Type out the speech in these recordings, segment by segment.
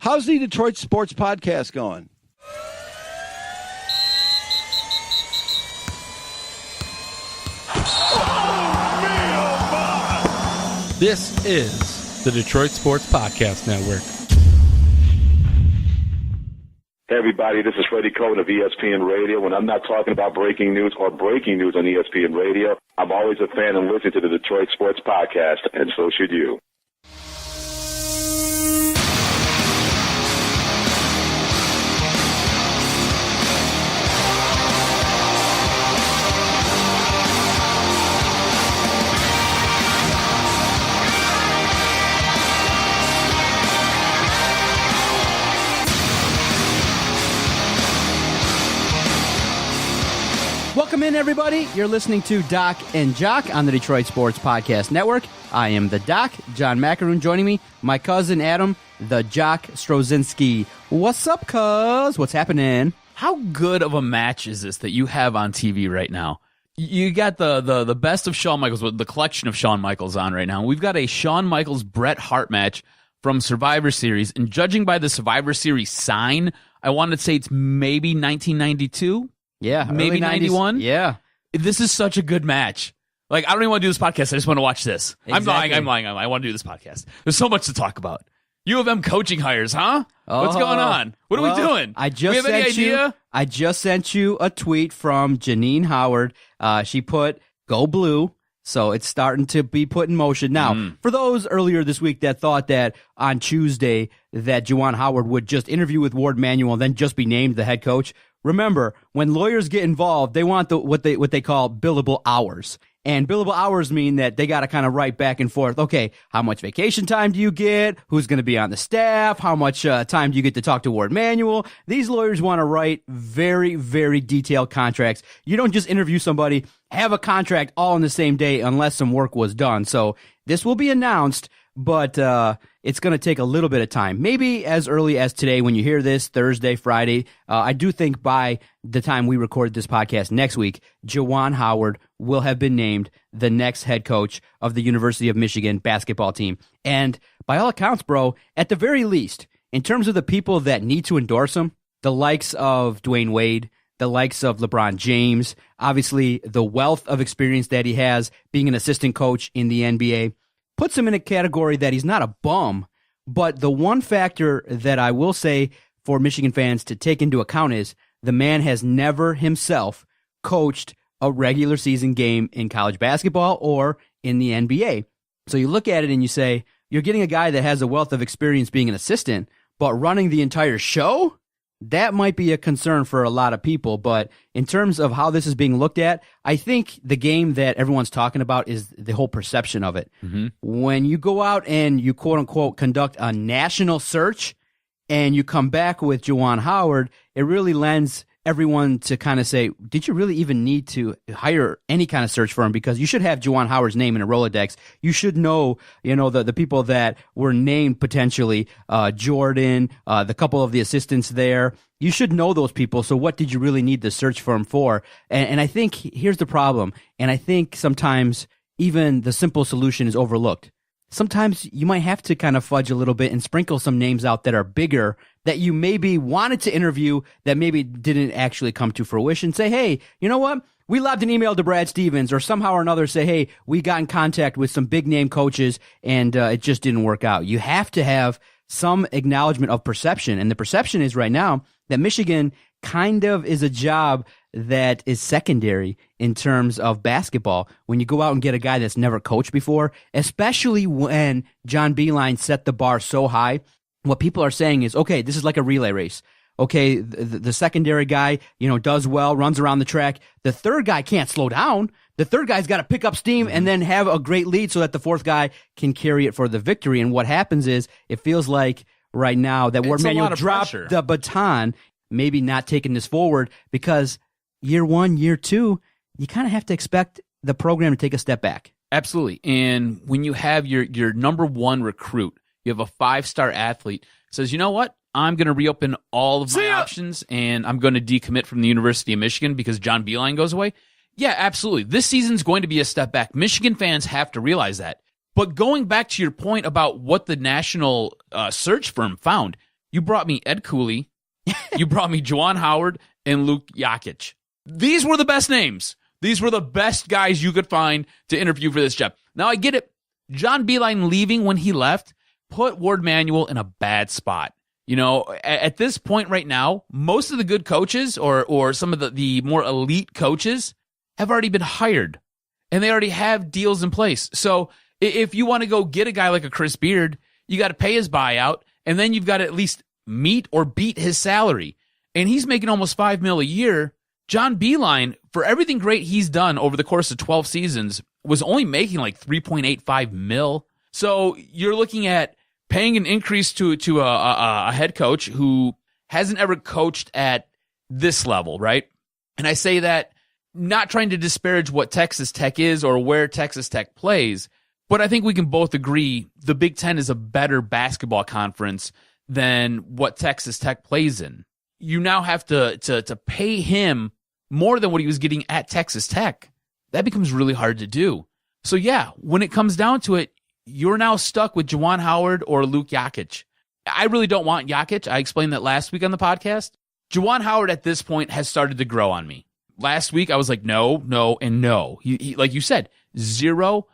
How's the Detroit Sports Podcast going? This is the Detroit Sports Podcast Network. Hey everybody, this is Freddie Cohen of ESPN Radio. When I'm not talking about breaking news or breaking news on ESPN Radio, I'm always a fan and listen to the Detroit Sports Podcast, and so should you. Welcome in, everybody. You're listening to Doc and Jock on the Detroit Sports Podcast Network. I am the Doc, John Macaroon. Joining me, my cousin Adam, the Jock Strozinski. What's up, cuz? What's happening? How good of a match is this that you have on TV right now? You got the best of Shawn Michaels, the collection of Shawn Michaels on right now. We've got a Shawn Michaels Bret Hart match from Survivor Series, and judging by the Survivor Series sign, I wanted to say it's maybe 1992. Yeah, maybe 91. Yeah, this is such a good match. Like, I don't even want to do this podcast. I just want to watch this. Exactly. I'm lying. I want to do this podcast. There's so much to talk about. U of M coaching hires, huh? What's going on? What are we doing? Do we have any idea? I just sent you a tweet from Juwan Howard. She put "Go Blue," so it's starting to be put in motion now. For those earlier this week that thought that on Tuesday that Juwan Howard would just interview with Ward Manuel and then just be named the head coach. Remember, when lawyers get involved, they want what they call billable hours. And billable hours mean that they got to kind of write back and forth. Okay, how much vacation time do you get? Who's going to be on the staff? How much time do you get to talk to Ward Manuel? These lawyers want to write very, very detailed contracts. You don't just interview somebody, have a contract all in the same day unless some work was done. So this will be announced, but it's going to take a little bit of time. Maybe as early as today when you hear this, Thursday, Friday. I do think by the time we record this podcast next week, Juwan Howard will have been named the next head coach of the University of Michigan basketball team. And by all accounts, bro, at the very least, in terms of the people that need to endorse him, the likes of Dwayne Wade, the likes of LeBron James, obviously the wealth of experience that he has being an assistant coach in the NBA, puts him in a category that he's not a bum, but the one factor that I will say for Michigan fans to take into account is the man has never himself coached a regular season game in college basketball or in the NBA. So you look at it and you say, you're getting a guy that has a wealth of experience being an assistant, but running the entire show? That might be a concern for a lot of people, but in terms of how this is being looked at, I think the game that everyone's talking about is the whole perception of it. Mm-hmm. When you go out and you quote-unquote conduct a national search and you come back with Juwan Howard, it really lends everyone to kind of say, did you really even need to hire any kind of search firm? Because you should have Juwan Howard's name in a Rolodex. You should know, the people that were named potentially, Jordan, the couple of the assistants there. You should know those people. So what did you really need the search firm for? And I think here's the problem. And I think sometimes even the simple solution is overlooked. Sometimes you might have to kind of fudge a little bit and sprinkle some names out that are bigger that you maybe wanted to interview that maybe didn't actually come to fruition. Say, hey, you know what? We lobbed an email to Brad Stevens, or somehow or another say, hey, we got in contact with some big name coaches and it just didn't work out. You have to have some acknowledgement of perception. And the perception is right now that Michigan kind of is a job that is secondary in terms of basketball. When you go out and get a guy that's never coached before, especially when John Beilein set the bar so high, what people are saying is, okay, this is like a relay race. Okay, the secondary guy, does well, runs around the track. The third guy can't slow down. The third guy's got to pick up steam and then have a great lead so that the fourth guy can carry it for the victory. And what happens is it feels like right now that Ward Manuel dropped the baton, maybe not taking this forward because year one, year two, you kind of have to expect the program to take a step back. Absolutely. And when you have your number one recruit, you have a 5-star athlete, says, you know what? I'm going to reopen all of my options, and I'm going to decommit from the University of Michigan because John Beilein goes away. Yeah, absolutely. This season's going to be a step back. Michigan fans have to realize that. But going back to your point about what the national search firm found, You brought me Ed Cooley. You brought me Juwan Howard and Luke Jokic. These were the best names. These were the best guys you could find to interview for this job. Now, I get it. John Beilein leaving when he left put Ward Manuel in a bad spot. You know, at this point right now, most of the good coaches or some of the more elite coaches have already been hired, and they already have deals in place. So if you want to go get a guy like a Chris Beard, you got to pay his buyout, and then you've got to at least meet or beat his salary. And he's making almost $5 million a year. John Beilein, for everything great he's done over the course of 12 seasons, was only making like $3.85 million. So you're looking at paying an increase to a head coach who hasn't ever coached at this level, right? And I say that not trying to disparage what Texas Tech is or where Texas Tech plays, but I think we can both agree the Big Ten is a better basketball conference than what Texas Tech plays in. You now have to pay him more than what he was getting at Texas Tech. That becomes really hard to do. So yeah, when it comes down to it, you're now stuck with Juwan Howard or Luke Jokic. I really don't want Jokic. I explained that last week on the podcast. Juwan Howard at this point has started to grow on me. Last week I was like, no, and no. He like you said, zero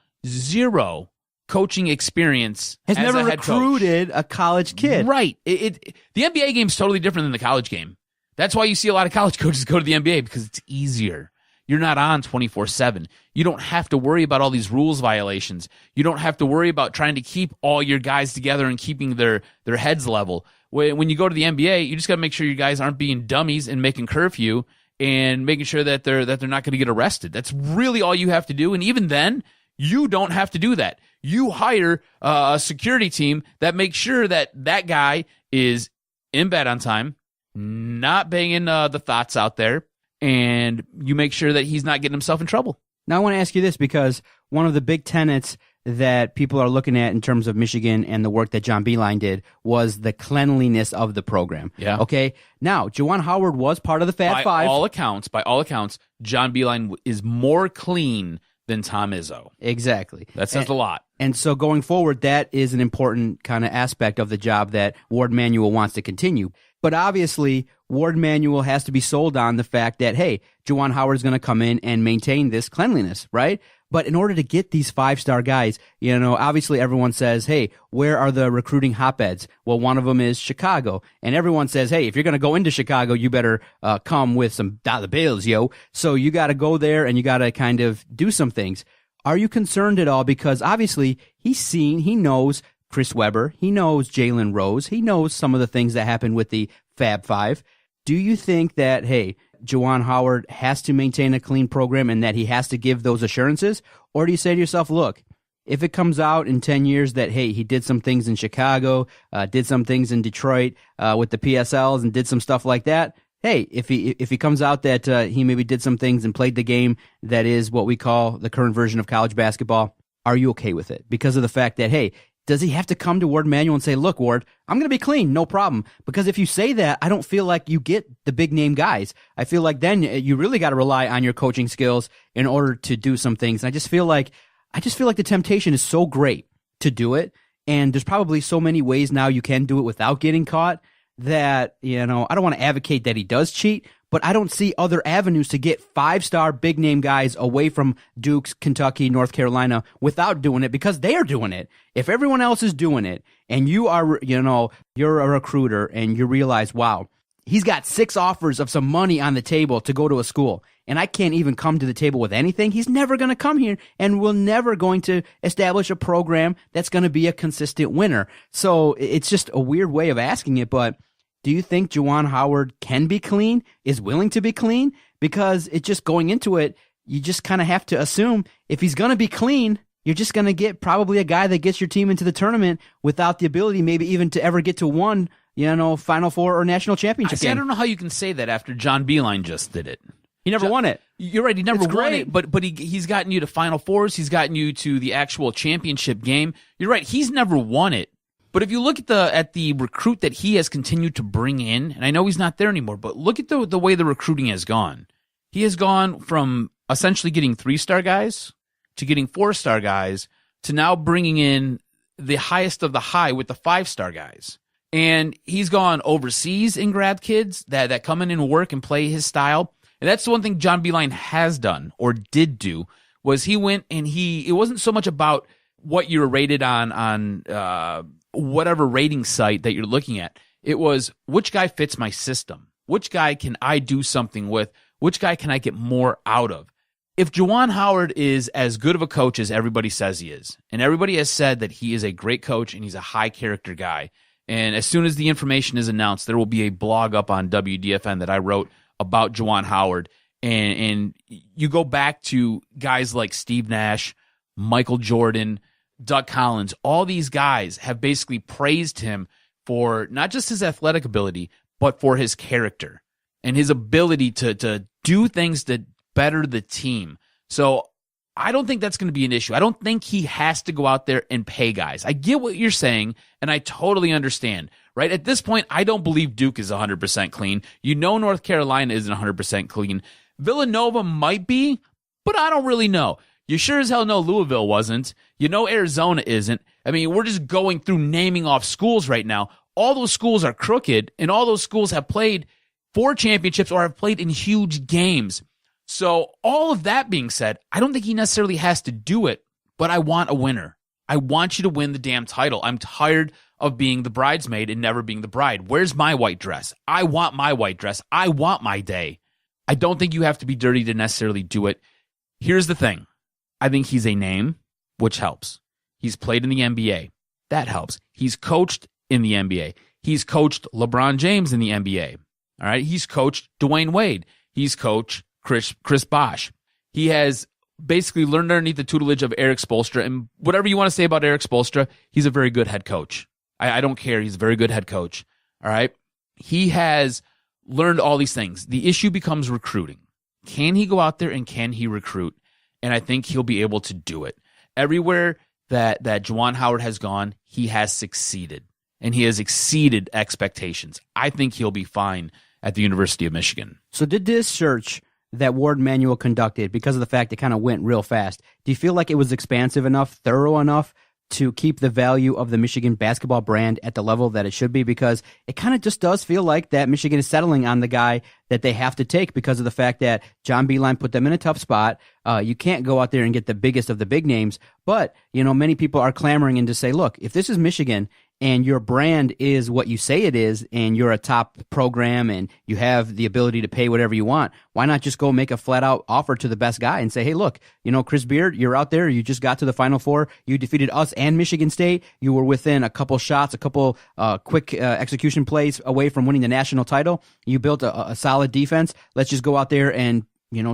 coaching experience. Has as never a head recruited coach. a college kid. Right. The NBA game is totally different than the college game. That's why you see a lot of college coaches go to the NBA, because it's easier. You're not on 24/7. You don't have to worry about all these rules violations. You don't have to worry about trying to keep all your guys together and keeping their heads level. When you go to the NBA, you just got to make sure your guys aren't being dummies and making curfew and making sure that they're not going to get arrested. That's really all you have to do. And even then, you don't have to do that. You hire a security team that makes sure that guy is in bed on time, not banging the thoughts out there, and you make sure that he's not getting himself in trouble. Now I want to ask you this, because one of the big tenets that people are looking at in terms of Michigan and the work that John Beilein did was the cleanliness of the program. Yeah. Okay. Now, Juwan Howard was part of the Fab Five. By all accounts, John Beilein is more clean than Tom Izzo. Exactly. That says a lot. And so going forward, that is an important kind of aspect of the job that Ward Manuel wants to continue. But obviously, Ward Manuel has to be sold on the fact that, hey, Juwan Howard is going to come in and maintain this cleanliness, right? But in order to get these five-star guys, you know, obviously everyone says, hey, where are the recruiting hotbeds? Well, one of them is Chicago. And everyone says, hey, if you're going to go into Chicago, you better come with some dollar bills, yo. So you got to go there and you got to kind of do some things. Are you concerned at all? Because obviously he knows Chris Webber, he knows Jalen Rose, he knows some of the things that happened with the Fab Five. Do you think that, hey, Juwan Howard has to maintain a clean program and that he has to give those assurances? Or do you say to yourself, look, if it comes out in 10 years that, hey, he did some things in Chicago, did some things in Detroit with the PSLs and did some stuff like that, hey, if he comes out that he maybe did some things and played the game that is what we call the current version of college basketball, are you okay with it? Because of the fact that, hey, does he have to come to Ward Manuel and say, look, Ward, I'm going to be clean, no problem? Because if you say that, I don't feel like you get the big name guys. I feel like then you really got to rely on your coaching skills in order to do some things. And I just feel like the temptation is so great to do it. And there's probably so many ways now you can do it without getting caught that, you know, I don't want to advocate that he does cheat, but I don't see other avenues to get five-star big-name guys away from Duke, Kentucky, North Carolina without doing it, because they are doing it. If everyone else is doing it and you are, you know, you're a recruiter and you realize, wow, he's got 6 offers of some money on the table to go to a school, and I can't even come to the table with anything, he's never going to come here, and we're never going to establish a program that's going to be a consistent winner. So it's just a weird way of asking it, but do you think Juwan Howard can be clean, is willing to be clean? Because it's just going into it, you just kind of have to assume if he's going to be clean, you're just going to get probably a guy that gets your team into the tournament without the ability maybe even to ever get to one, you know, Final Four or national championship game. I don't know how you can say that after John Beilein just did it. He never won it. You're right, he never It's won great. it, but he's gotten you to Final Fours, he's gotten you to the actual championship game. You're right, he's never won it. But if you look at the recruit that he has continued to bring in, and I know he's not there anymore, but look at the way the recruiting has gone. He has gone from essentially getting 3-star guys to getting 4-star guys to now bringing in the highest of the high with the 5-star guys. And he's gone overseas and grabbed kids that come in and work and play his style. And that's the one thing John Beilein has done or did do, was he went and it wasn't so much about what you were rated on whatever rating site that you're looking at. It was, which guy fits my system? Which guy can I do something with? Which guy can I get more out of? If Juwan Howard is as good of a coach as everybody says he is, and everybody has said that he is a great coach and he's a high character guy, and as soon as the information is announced, there will be a blog up on WDFN that I wrote about Juwan Howard, and you go back to guys like Steve Nash, Michael Jordan, Doug Collins, all these guys have basically praised him for not just his athletic ability, but for his character and his ability to do things that better the team. So I don't think that's going to be an issue. I don't think he has to go out there and pay guys. I get what you're saying, and I totally understand. Right at this point, I don't believe Duke is 100% clean. North Carolina isn't 100% clean. Villanova might be, but I don't really know. You sure as hell know Louisville wasn't. Arizona isn't. I mean, we're just going through naming off schools right now. All those schools are crooked, and all those schools have played for championships or have played in huge games. So all of that being said, I don't think he necessarily has to do it, but I want a winner. I want you to win the damn title. I'm tired of being the bridesmaid and never being the bride. Where's my white dress? I want my white dress. I want my day. I don't think you have to be dirty to necessarily do it. Here's the thing. I think he's a name, which helps. He's played in the NBA. That helps. He's coached in the NBA. He's coached LeBron James in the NBA. All right. He's coached Dwayne Wade. He's coached Chris Bosh. He has basically learned underneath the tutelage of Eric Spoelstra. And whatever you want to say about Eric Spoelstra, he's a very good head coach. I don't care. He's a very good head coach. All right. He has learned all these things. The issue becomes recruiting. Can he go out there and can he recruit? And I think he'll be able to do it. Everywhere that Juwan Howard has gone, he has succeeded. And he has exceeded expectations. I think he'll be fine at the University of Michigan. So did this search that Ward Manuel conducted, because of the fact it kind of went real fast, do you feel like it was expansive enough, thorough enough to keep the value of the Michigan basketball brand at the level that it should be? Because it kind of just does feel like that Michigan is settling on the guy that they have to take because of the fact that John Beilein put them in a tough spot. You can't go out there and get the biggest of the big names, but many people are clamoring in to say, look, if this is Michigan and your brand is what you say it is, and you're a top program and you have the ability to pay whatever you want, why not just go make a flat-out offer to the best guy and say, hey, look, Chris Beard, you're out there, you just got to the Final Four, you defeated us and Michigan State, you were within a couple shots, a couple quick execution plays away from winning the national title, you built a solid defense, let's just go out there and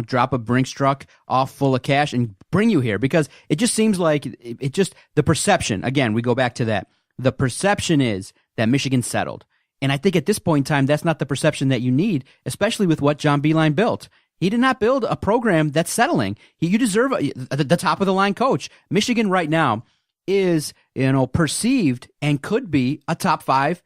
drop a Brinks truck off full of cash and bring you here. Because it just seems like the perception, again, we go back to that. The perception is that Michigan settled. And I think at this point in time, that's not the perception that you need, especially with what John Beilein built. He did not build a program that's settling. You deserve the top of the line coach. Michigan right now is, perceived and could be a top 5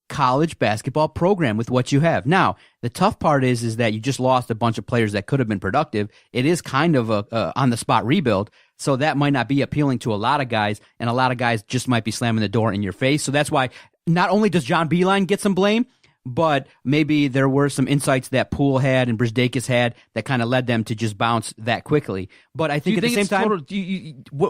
college basketball program with what you have. Now, the tough part is that you just lost a bunch of players that could have been productive. It is kind of a on-the-spot rebuild, so that might not be appealing to a lot of guys, and a lot of guys just might be slamming the door in your face. So that's why not only does John Beilein get some blame, but maybe there were some insights that Poole had and Brzdeikis had that kind of led them to just bounce that quickly. But I think at the same time...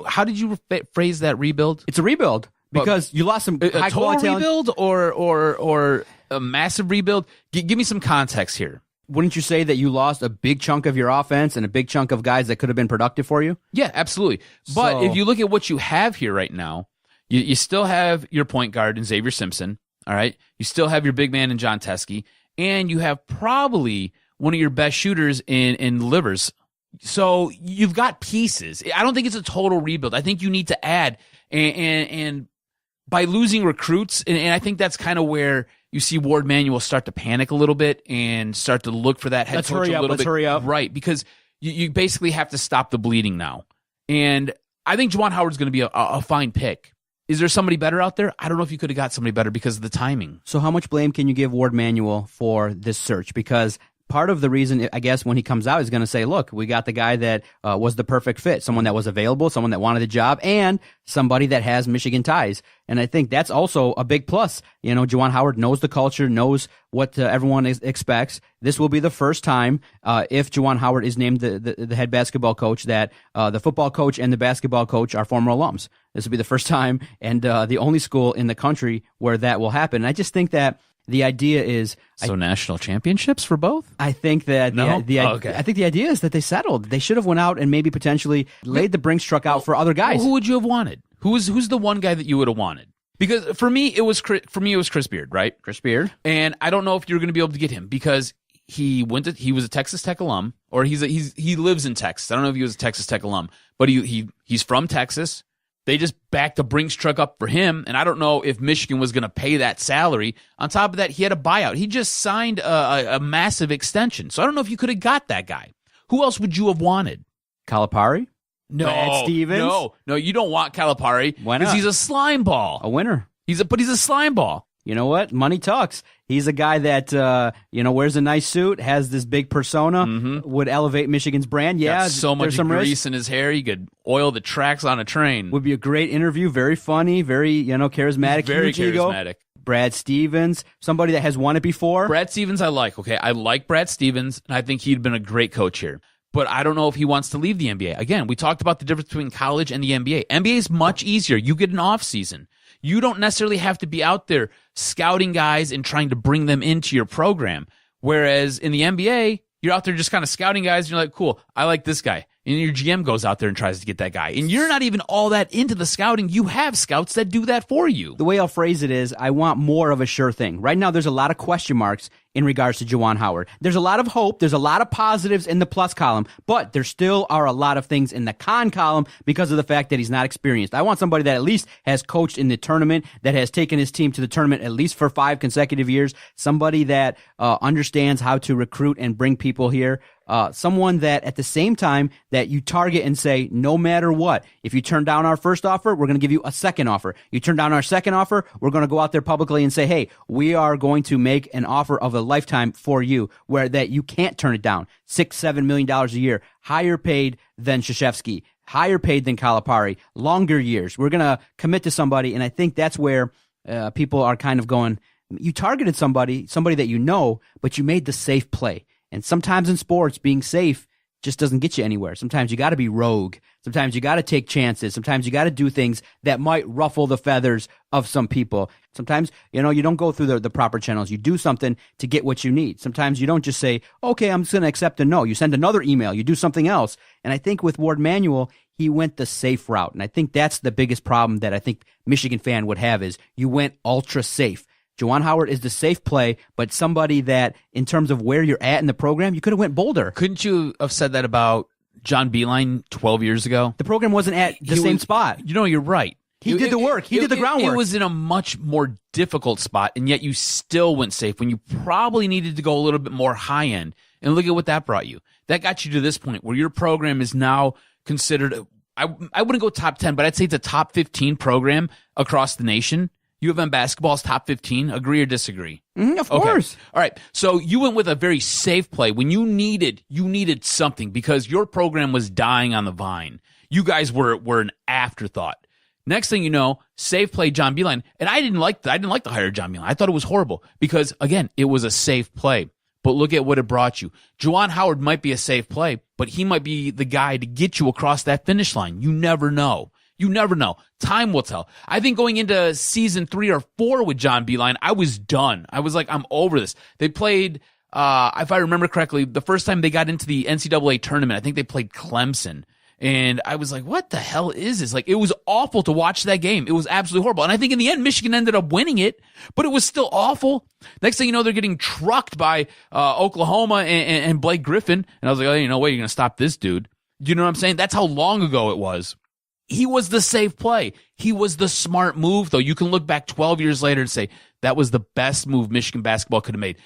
how did you phrase that rebuild? It's a rebuild. Because you lost some high quality talent. Rebuild or a massive rebuild? Give me some context here. Wouldn't you say that you lost a big chunk of your offense and a big chunk of guys that could have been productive for you? Yeah, absolutely. But if you look at what you have here right now, you still have your point guard in Xavier Simpson, all right? You still have your big man in John Teske, and you have probably one of your best shooters in Livers. So you've got pieces. I don't think it's a total rebuild. I think you need to add, and by losing recruits, and I think that's kind of where you see Ward Manuel start to panic a little bit and start to look for that head coach a little bit. Let's hurry up. Right, because you basically have to stop the bleeding now. And I think Juwan Howard's going to be a fine pick. Is there somebody better out there? I don't know if you could have got somebody better because of the timing. So how much blame can you give Ward Manuel for this search? Because part of the reason, I guess, when he comes out, is going to say, look, we got the guy that was the perfect fit, someone that was available, someone that wanted the job, and somebody that has Michigan ties. And I think that's also a big plus. Juwan Howard knows the culture, knows what everyone expects. This will be the first time, if Juwan Howard is named the head basketball coach, that the football coach and the basketball coach are former alums. This will be the first time and the only school in the country where that will happen. And I just think that the idea is national championships for both. I think that I think the idea is that they settled. They should have went out and maybe potentially laid the Brinks truck out for other guys. Who would you have wanted? Who's the one guy that you would have wanted? Because for me it was Chris Beard, right? Chris Beard. And I don't know if you're going to be able to get him because he was a Texas Tech alum, or he lives in Texas. I don't know if he was a Texas Tech alum, but he's from Texas. They just backed the Brinks truck up for him, and I don't know if Michigan was going to pay that salary. On top of that, he had a buyout. He just signed a massive extension. So I don't know if you could have got that guy. Who else would you have wanted? Calipari? No. Brad Stevens? No, you don't want Calipari. Why not? Because he's a slime ball. A winner. But he's a slime ball. You know what? Money talks. He's a guy that wears a nice suit, has this big persona, would elevate Michigan's brand. Yeah, got so much grease in his hair, he could oil the tracks on a train. Would be a great interview. Very funny, very charismatic. Very huge ego. charismatic. Brad Stevens, somebody that has won it before. Brad Stevens, I like. Okay, I like Brad Stevens, and I think he'd been a great coach here. But I don't know if he wants to leave the NBA. Again, we talked about the difference between college and the NBA. NBA is much easier. You get an off season. You don't necessarily have to be out there scouting guys and trying to bring them into your program. Whereas in the NBA, you're out there just kind of scouting guys, and you're like, cool, I like this guy. And your GM goes out there and tries to get that guy. And you're not even all that into the scouting. You have scouts that do that for you. The way I'll phrase it is, I want more of a sure thing. Right now, there's a lot of question marks in regards to Juwan Howard. There's a lot of hope. There's a lot of positives in the plus column, but there still are a lot of things in the con column because of the fact that he's not experienced. I want somebody that at least has coached in the tournament, that has taken his team to the tournament at least for 5 consecutive years, somebody that understands how to recruit and bring people here. Someone that at the same time that you target and say, no matter what, if you turn down our first offer, we're going to give you a second offer. You turn down our second offer, we're going to go out there publicly and say, hey, we are going to make an offer of a lifetime for you where that you can't turn it down. $6-7 million a year, higher paid than Krzyzewski, higher paid than Calipari, longer years. We're going to commit to somebody. And I think that's where people are kind of going, you targeted somebody that you know, but you made the safe play. And sometimes in sports, being safe just doesn't get you anywhere. Sometimes you got to be rogue. Sometimes you got to take chances. Sometimes you got to do things that might ruffle the feathers of some people. Sometimes, you don't go through the proper channels. You do something to get what you need. Sometimes you don't just say, okay, I'm just going to accept a no. You send another email. You do something else. And I think with Ward Manuel, he went the safe route. And I think that's the biggest problem that I think Michigan fan would have is you went ultra safe. Juwan Howard is the safe play, but somebody that, in terms of where you're at in the program, you could have went bolder. Couldn't you have said that about John Beilein 12 years ago? The program wasn't at the same spot. You're right. He did the work. He did the groundwork. It was in a much more difficult spot, and yet you still went safe when you probably needed to go a little bit more high end. And look at what that brought you. That got you to this point where your program is now considered, I wouldn't go top 10, but I'd say it's a top 15 program across the nation. U of M basketball's top 15. Agree or disagree? Of course. Okay. All right. So you went with a very safe play when you needed something because your program was dying on the vine. You guys were an afterthought. Next thing you know, safe play John Beilein. And I didn't like to hire John Beilein. I thought it was horrible because, again, it was a safe play. But look at what it brought you. Juwan Howard might be a safe play, but he might be the guy to get you across that finish line. You never know. You never know. Time will tell. I think going into season 3 or 4 with John Beilein, I was done. I was like, I'm over this. They played, if I remember correctly, the first time they got into the NCAA tournament, I think they played Clemson. And I was like, what the hell is this? Like, it was awful to watch that game. It was absolutely horrible. And I think in the end, Michigan ended up winning it, but it was still awful. Next thing you know, they're getting trucked by Oklahoma and Blake Griffin. And I was like, oh, no way, you're going to stop this dude. You know what I'm saying? That's how long ago it was. He was the safe play. He was the smart move, though. You can look back 12 years later and say, that was the best move Michigan basketball could have made.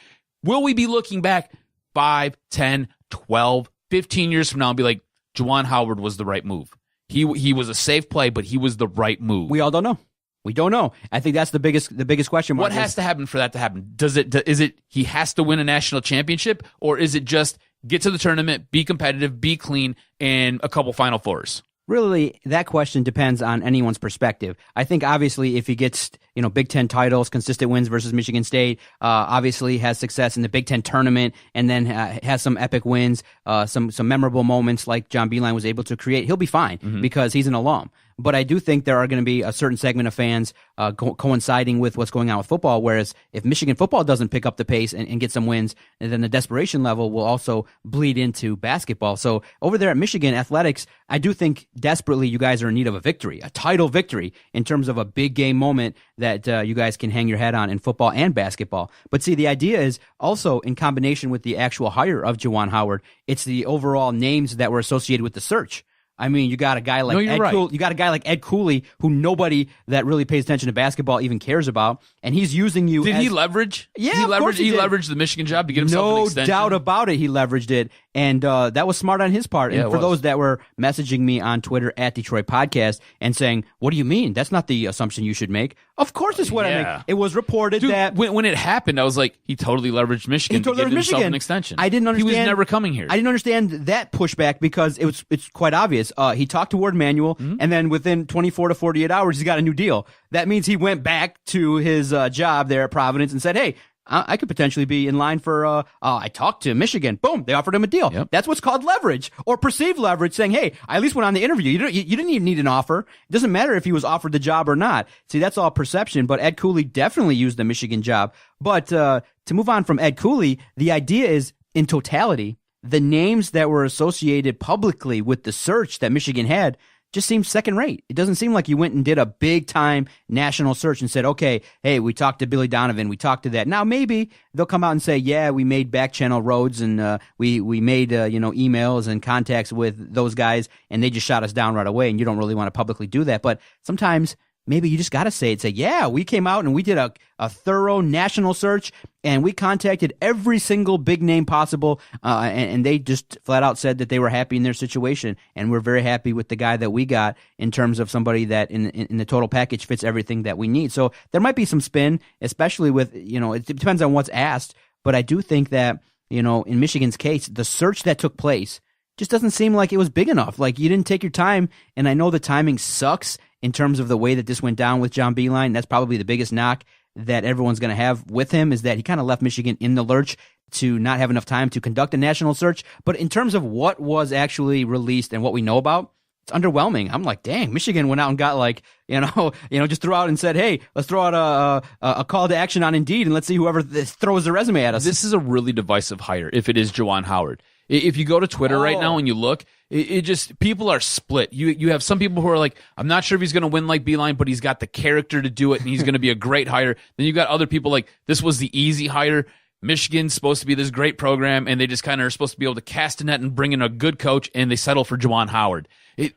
Will we be looking back 5, 10, 12, 15 years from now and be like, Juwan Howard was the right move? He was a safe play, but he was the right move. We all don't know. We don't know. I think that's the biggest question mark. What has to happen for that to happen? Is it he has to win a national championship, or is it just get to the tournament, be competitive, be clean, and a couple Final Fours? Really, that question depends on anyone's perspective. I think obviously if he gets, Big Ten titles, consistent wins versus Michigan State, obviously has success in the Big Ten tournament, and then has some epic wins, some memorable moments like John Beilein was able to create, he'll be fine because he's an alum. But I do think there are going to be a certain segment of fans coinciding with what's going on with football, whereas if Michigan football doesn't pick up the pace and get some wins, and then the desperation level will also bleed into basketball. So over there at Michigan Athletics, I do think desperately you guys are in need of a victory, a title victory in terms of a big game moment that you guys can hang your head on in football and basketball. But see, the idea is also in combination with the actual hire of Juwan Howard, it's the overall names that were associated with the search. I mean, you got a guy like Ed Cooley, who nobody that really pays attention to basketball even cares about, and he's using you. Did he leverage? Yeah, he leveraged the Michigan job to get himself an extension. No doubt about it, he leveraged it, and that was smart on his part. And for those that were messaging me on Twitter at Detroit Podcast and saying, "What do you mean? That's not the assumption you should make." Of course, it's what I make. It was reported that when it happened, I was like, he totally leveraged Michigan to get himself an extension. I didn't understand. He was never coming here. I didn't understand that pushback because it's quite obvious. He talked to Ward Manuel, and then within 24 to 48 hours, he's got a new deal. That means he went back to his job there at Providence and said, "Hey, I could potentially be in line for, I talked to Michigan." Boom, they offered him a deal. Yep. That's what's called leverage or perceived leverage, saying, "Hey, I at least went on the interview. You didn't even need an offer. It doesn't matter if he was offered the job or not." See, that's all perception, but Ed Cooley definitely used the Michigan job. But to move on from Ed Cooley, the idea is, in totality, the names that were associated publicly with the search that Michigan had just seems second rate. It doesn't seem like you went and did a big time national search and said, okay, hey, we talked to Billy Donovan, we talked to that. Now maybe they'll come out and say, yeah, we made back channel roads and we made emails and contacts with those guys and they just shot us down right away, and you don't really want to publicly do that. But sometimes maybe you just got to say it. Say, yeah, we came out and we did a thorough national search and we contacted every single big name possible. And they just flat out said that they were happy in their situation. And we're very happy with the guy that we got in terms of somebody that in the total package fits everything that we need. So there might be some spin, especially with, it depends on what's asked. But I do think that, in Michigan's case, the search that took place just doesn't seem like it was big enough. Like, you didn't take your time. And I know the timing sucks in terms of the way that this went down with John Beilein. That's probably the biggest knock that everyone's going to have with him, is that he kind of left Michigan in the lurch to not have enough time to conduct a national search. But in terms of what was actually released and what we know about, it's underwhelming. I'm like, dang, Michigan went out and got just threw out and said, hey, let's throw out a call to action on Indeed and let's see whoever throws the resume at us. This is a really divisive hire if it is Juwan Howard. If you go to Twitter right now and you look, it just, people are split. You have some people who are like, I'm not sure if he's going to win like Beilein, but he's got the character to do it and he's going to be a great hire. Then you got other people like, this was the easy hire. Michigan's supposed to be this great program and they just kind of are supposed to be able to cast a net and bring in a good coach, and they settle for Juwan Howard.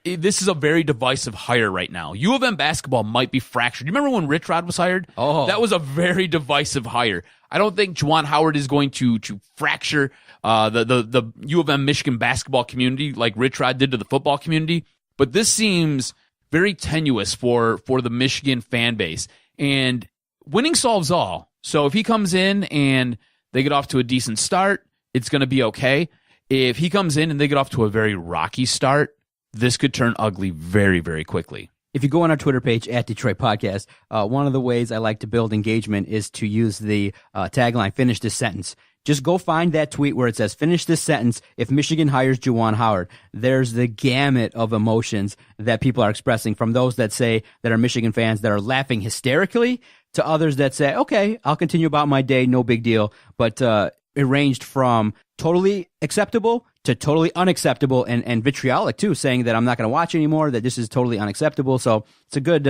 This is a very divisive hire right now. U of M basketball might be fractured. You remember when Rich Rod was hired? Oh, that was a very divisive hire. I don't think Juwan Howard is going to fracture the U of M Michigan basketball community like Rich Rod did to the football community. But this seems very tenuous for the Michigan fan base. And winning solves all. So if he comes in and they get off to a decent start, it's going to be okay. If he comes in and they get off to a very rocky start, this could turn ugly very, very quickly. If you go on our Twitter page at Detroit Podcast, one of the ways I like to build engagement is to use the tagline, finish this sentence. Just go find that tweet where it says, finish this sentence if Michigan hires Juwan Howard. There's the gamut of emotions that people are expressing, from those that say that are Michigan fans that are laughing hysterically to others that say, okay, I'll continue about my day, no big deal. But it ranged from totally acceptable to totally unacceptable and vitriolic too, saying that I'm not going to watch anymore, that this is totally unacceptable. So it's a good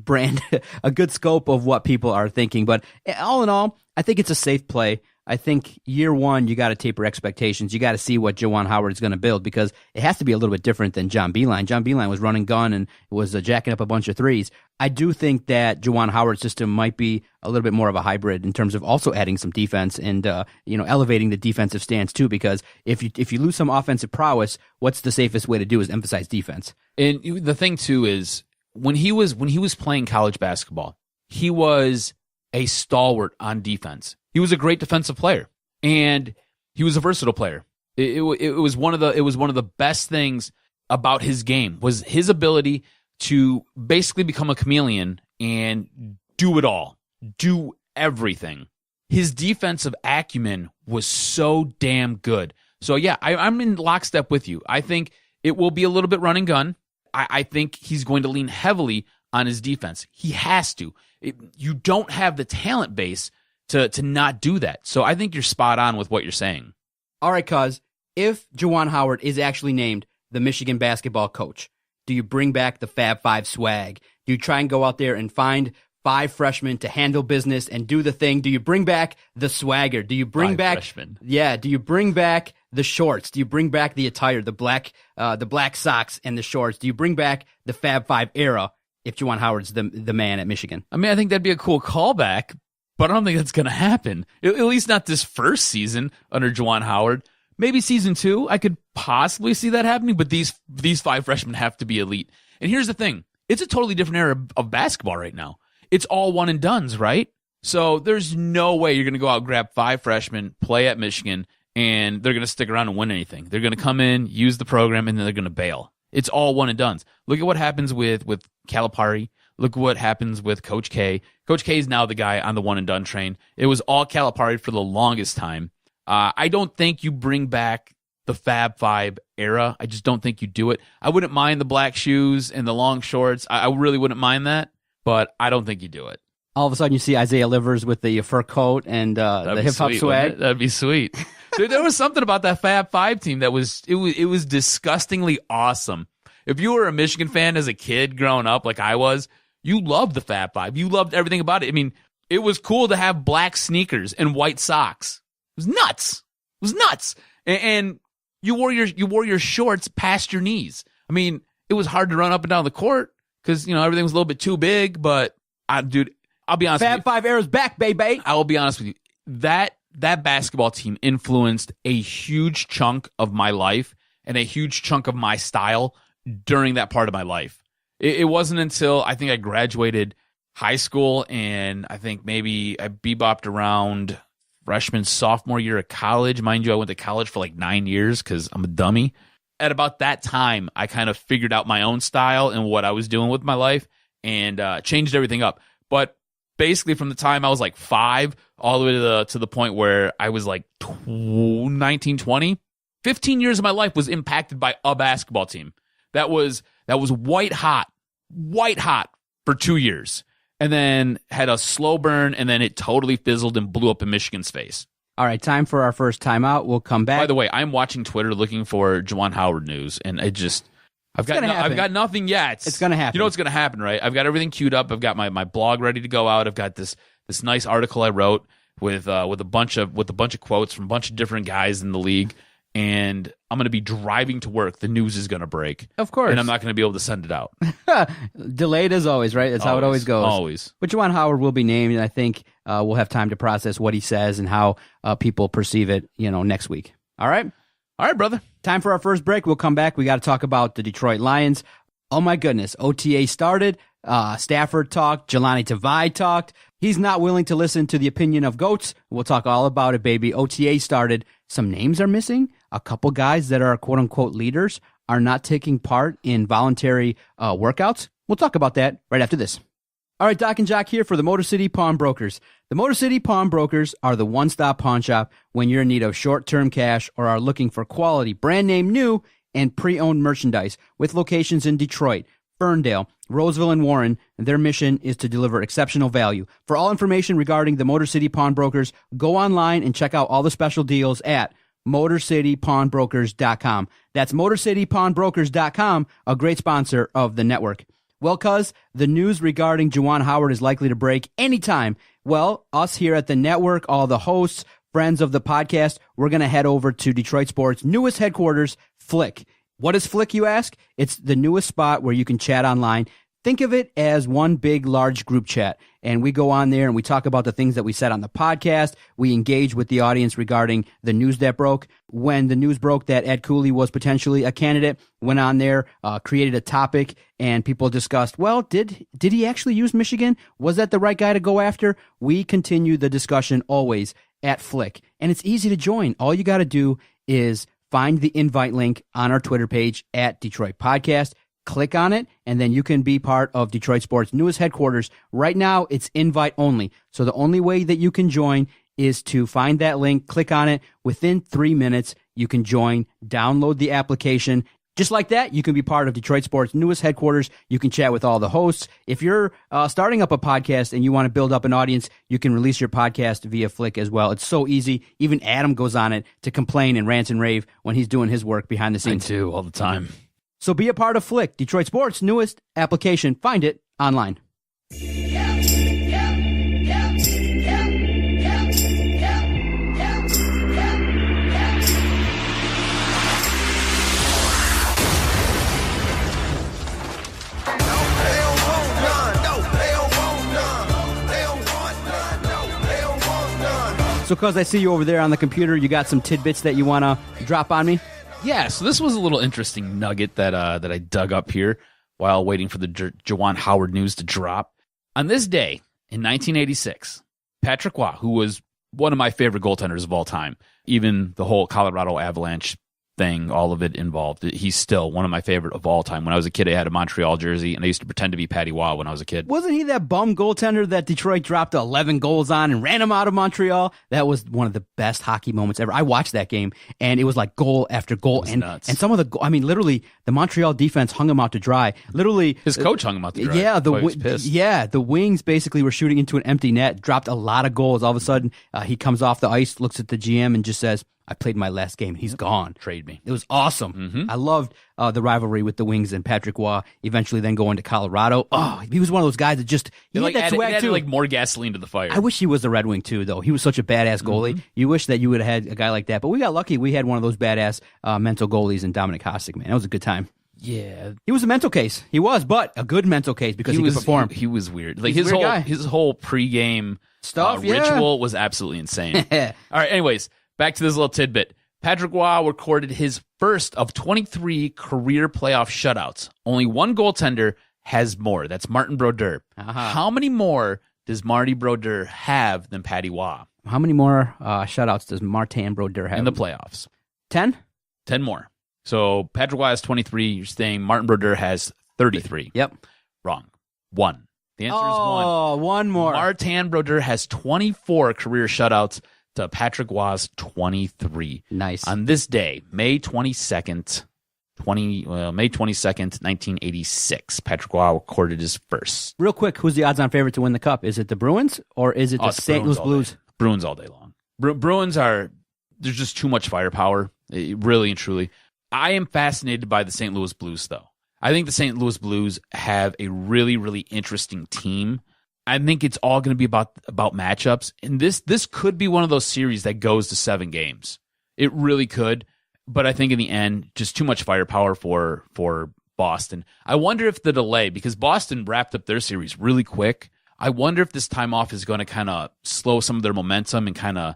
brand, a good scope of what people are thinking. But all in all, I think it's a safe play. I think year one, you got to taper expectations. You got to see what Juwan Howard is going to build, because it has to be a little bit different than John Beilein. John Beilein was running gun and was jacking up a bunch of threes. I do think that Juwan Howard's system might be a little bit more of a hybrid in terms of also adding some defense and elevating the defensive stance too. Because if you lose some offensive prowess, what's the safest way to do is emphasize defense. And the thing too is, when he was playing college basketball, he was a stalwart on defense. He was a great defensive player, and he was a versatile player. It was one of the best things about his game was his ability to basically become a chameleon and do it all, do everything. His defensive acumen was so damn good. So yeah, I'm in lockstep with you. I think it will be a little bit run and gun. I think he's going to lean heavily on his defense. He has to. You don't have the talent base to not do that. So I think you're spot on with what you're saying. All right, cuz, if Juwan Howard is actually named the Michigan basketball coach, do you bring back the Fab Five swag? Do you try and go out there and find 5 freshmen to handle business and do the thing? Do you bring back the swagger? Do you bring back freshmen? Yeah, do you bring back the shorts? Do you bring back the attire, the black socks and the shorts? Do you bring back the Fab Five era if Juwan Howard's the man at Michigan? I mean, I think that'd be a cool callback, but I don't think that's going to happen. At least not this first season under Juwan Howard. Maybe season 2, I could possibly see that happening, but these 5 freshmen have to be elite. And here's the thing. It's a totally different era of basketball right now. It's all one and dones, right? So there's no way you're going to go out and grab 5 freshmen, play at Michigan, and they're going to stick around and win anything. They're going to come in, use the program, and then they're going to bail. It's all one and dones. Look at what happens with Calipari. Look what happens with Coach K. Coach K is now the guy on the one and done train. It was all Calipari for the longest time. I don't think you bring back the Fab Five era. I just don't think you do it. I wouldn't mind the black shoes and the long shorts. I really wouldn't mind that, but I don't think you do it. All of a sudden, you see Isaiah Livers with the fur coat and the hip hop swag. That'd be sweet. Dude, there was something about that Fab Five team that was disgustingly awesome. If you were a Michigan fan as a kid growing up, like I was, you loved the Fab Five. You loved everything about it. I mean, it was cool to have black sneakers and white socks. It was nuts. And you wore your shorts past your knees. I mean, it was hard to run up and down the court because everything was a little bit too big. But dude, I'll be honest. Fab Five era's back, baby. I will be honest with you. That basketball team influenced a huge chunk of my life and a huge chunk of my style during that part of my life. It wasn't until I think I graduated high school and I think maybe I bebopped around freshman, sophomore year of college. Mind you, I went to college for like 9 years because I'm a dummy. At about that time, I kind of figured out my own style and what I was doing with my life and changed everything up. But basically from the time I was like 5 all the way to the point where I was like 19, 20, 15 years of my life was impacted by a basketball team. That was white hot for 2 years. And then had a slow burn, and then it totally fizzled and blew up in Michigan's face. All right, time for our first timeout. We'll come back. By the way, I'm watching Twitter looking for Juwan Howard news, and I've got nothing yet. It's going to happen. You know what's going to happen, right? I've got everything queued up. I've got my blog ready to go out. I've got this nice article I wrote with a bunch of quotes from a bunch of different guys in the league. And I'm going to be driving to work. The news is going to break. Of course. And I'm not going to be able to send it out. Delayed as always, right? That's how it always goes. Always. But Juwan Howard will be named, and I think we'll have time to process what he says and how people perceive it, next week. All right? All right, brother. Time for our first break. We'll come back. We got to talk about the Detroit Lions. Oh, my goodness. OTA started. Stafford talked. Jelani Tavai talked. He's not willing to listen to the opinion of GOATs. We'll talk all about it, baby. OTA started. Some names are missing. A couple guys that are quote-unquote leaders are not taking part in voluntary workouts. We'll talk about that right after this. All right, Doc and Jock here for the Motor City Pawn Brokers. The Motor City Pawn Brokers are the one-stop pawn shop when you're in need of short-term cash or are looking for quality, brand-name new, and pre-owned merchandise with locations in Detroit, Ferndale, Roseville, and Warren. Their mission is to deliver exceptional value. For all information regarding the Motor City Pawn Brokers, go online and check out all the special deals at MotorCityPawnBrokers.com. That's MotorCityPawnBrokers.com, a great sponsor of the network. Well, cuz, the news regarding Juwan Howard is likely to break anytime. Well, us here at the network, all the hosts, friends of the podcast, we're going to head over to Detroit Sports' newest headquarters, Flick. What is Flick, you ask? It's the newest spot where you can chat online. Think of it as one big, large group chat. and we go on there and we talk about the things that we said on the podcast. We engage with the audience regarding the news that broke. When the news broke that Ed Cooley was potentially a candidate, went on there, created a topic, and people discussed, well, did he actually use Michigan? Was that the right guy to go after? We continue the discussion always at Flick, and it's easy to join. All you got to do is find the invite link on our Twitter page at Detroit Podcast. Click on it, and then you can be part of Detroit Sports' newest headquarters. Right now, it's invite only. So the only way that you can join is to find that link, click on it. Within 3 minutes, you can join, download the application. Just like that, you can be part of Detroit Sports' newest headquarters. You can chat with all the hosts. If you're starting up a podcast and you want to build up an audience, you can release your podcast via Flick as well. It's so easy. Even Adam goes on it to complain and rant and rave when he's doing his work behind the scenes. I do, all the time. So be a part of Flick, Detroit Sports' newest application. Find it online. So, cuz I see you over there on the computer, you got some tidbits that you want to drop on me? Yeah, so this was a little interesting nugget that I dug up here while waiting for the Juwan Howard news to drop. On this day in 1986, Patrick Waugh, who was one of my favorite goaltenders of all time, even the whole Colorado Avalanche thing, all of it involved, he's still one of my favorite of all time. When I was a kid, I had a Montreal jersey, and I used to pretend to be Patty Waugh when I was a kid. Wasn't he that bum goaltender that Detroit dropped 11 goals on and ran him out of Montreal? That was one of the best hockey moments ever. I watched that game, and it was like goal after goal. And nuts. And some of the, I mean, literally, the Montreal defense hung him out to dry. Literally, His coach hung him out to dry. Yeah, He was pissed. the wings basically were shooting into an empty net, dropped a lot of goals. All of a sudden, he comes off the ice, looks at the GM, and just says, I played my last game. He's gone. Trade me. It was awesome. I loved the rivalry with the Wings and Patrick Waugh, eventually then going to Colorado. Oh, he was one of those guys that just, he had that swag added too. like more gasoline to the fire. I wish he was the Red Wing too, though. He was such a badass goalie. You wish that you would have had a guy like that. But we got lucky. We had one of those badass mental goalies in Dominic Hasek, man. That was a good time. Yeah. He was a mental case. He was, but a good mental case because he could perform. He was weird. Like He's a weird guy. his whole pregame Stuff, yeah. ritual was absolutely insane. All right, anyways, back to this little tidbit. Patrick Waugh recorded his first of 23 career playoff shutouts. Only one goaltender has more. That's Martin Brodeur. How many more does Marty Brodeur have than Patty Waugh? How many more shutouts does Martin Brodeur have? In the playoffs. 10? 10 more. So Patrick Waugh has 23. You're saying Martin Brodeur has 33. Yep. Wrong. 1. The answer is 1. Oh, one more. Martin Brodeur has 24 career shutouts to Patrick Waugh's 23. Nice. On this day, May 22nd, 1986, Patrick Waugh recorded his first. Real quick, who's the odds-on favorite to win the Cup? Is it the Bruins or is it the It's St. Louis all Blues? day. Bruins all day long. Bruins there's just too much firepower, really and truly. I am fascinated by the St. Louis Blues, though. I think the St. Louis Blues have a really, really interesting team. I think it's all going to be about matchups. And this could be one of those series that goes to 7 games. It really could. But I think in the end, just too much firepower for Boston. I wonder if the delay, because Boston wrapped up their series really quick, I wonder if this time off is going to kind of slow some of their momentum and kind of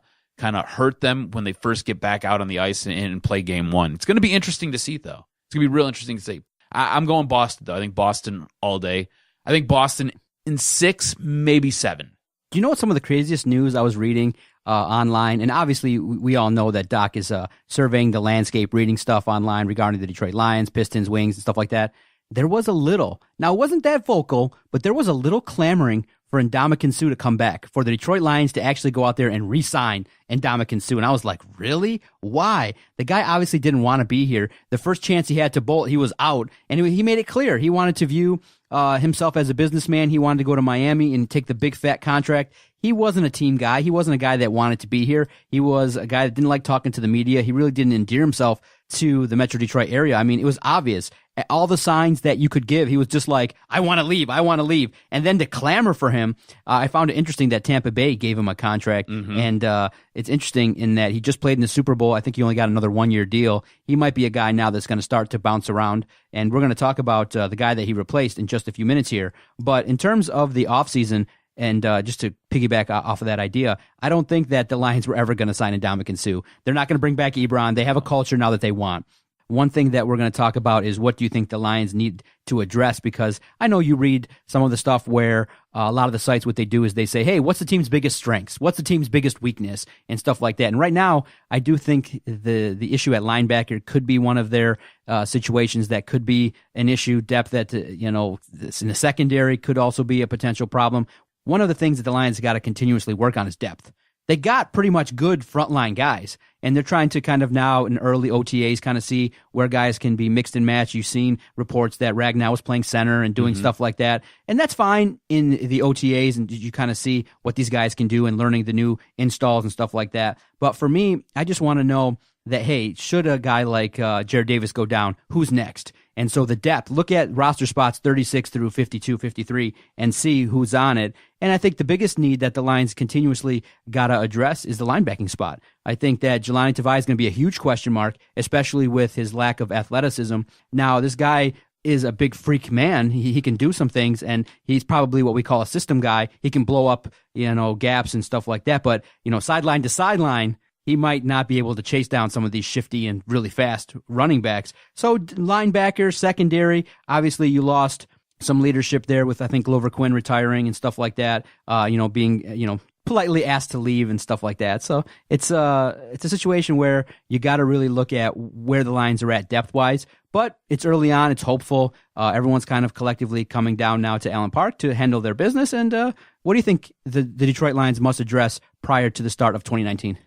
hurt them when they first get back out on the ice and play game 1. It's going to be interesting to see, though. It's going to be real interesting to see. I'm going Boston, though. I think Boston all day. I think Boston in 6, maybe 7. Do you know what some of the craziest news I was reading online? And obviously, we all know that Doc is surveying the landscape, reading stuff online regarding the Detroit Lions, Pistons, Wings, and stuff like that. There was a little, now it wasn't that vocal, but there was a little clamoring for Ndamukong Suh to come back, for the Detroit Lions to actually go out there and re-sign Ndamukong Suh. And I was like, really? Why? The guy obviously didn't want to be here. The first chance he had to bolt, he was out. And he made it clear. He wanted to view himself as a businessman. He wanted to go to Miami and take the big fat contract. He wasn't a team guy. He wasn't a guy that wanted to be here. He was a guy that didn't like talking to the media. He really didn't endear himself to the Metro Detroit area. I mean, it was obvious. All the signs that you could give, he was just like, I want to leave. I want to leave. And then to clamor for him, I found it interesting that Tampa Bay gave him a contract. And it's interesting in that he just played in the Super Bowl. I think he only got another 1-year deal. He might be a guy now that's going to start to bounce around. And we're going to talk about the guy that he replaced in just a few minutes here. But in terms of the offseason, And just to piggyback off of that idea, I don't think that the Lions were ever going to sign Ndamukong Suh. They're not going to bring back Ebron. They have a culture now that they want. One thing that we're going to talk about is what do you think the Lions need to address? Because I know you read some of the stuff where a lot of the sites, what they do is they say, hey, what's the team's biggest strengths? What's the team's biggest weakness? And stuff like that. And right now, I do think the issue at linebacker could be one of their situations that could be an issue. Depth that, in the secondary could also be a potential problem. One of the things that the Lions got to continuously work on is depth. They got pretty much good frontline guys, and they're trying to kind of now in early OTAs kind of see where guys can be mixed and matched. You've seen reports that Ragnow was playing center and doing stuff like that, and that's fine in the OTAs, and you kind of see what these guys can do and learning the new installs and stuff like that. But for me, I just want to know that, hey, should a guy like Jared Davis go down, who's next? And so the depth, look at roster spots 36 through 52, 53, and see who's on it. And I think the biggest need that the Lions continuously got to address is the linebacking spot. I think that Jelani Tavai is going to be a huge question mark, especially with his lack of athleticism. Now, this guy is a big freak man. He can do some things, and he's probably what we call a system guy. He can blow up, gaps and stuff like that. But, sideline to sideline, he might not be able to chase down some of these shifty and really fast running backs. So linebacker, secondary, obviously you lost some leadership there with, I think, Glover Quinn retiring and stuff like that, being, politely asked to leave and stuff like that. So it's a situation where you got to really look at where the Lions are at depth-wise. But it's early on. It's hopeful. Everyone's kind of collectively coming down now to Allen Park to handle their business. And what do you think the Detroit Lions must address prior to the start of 2019?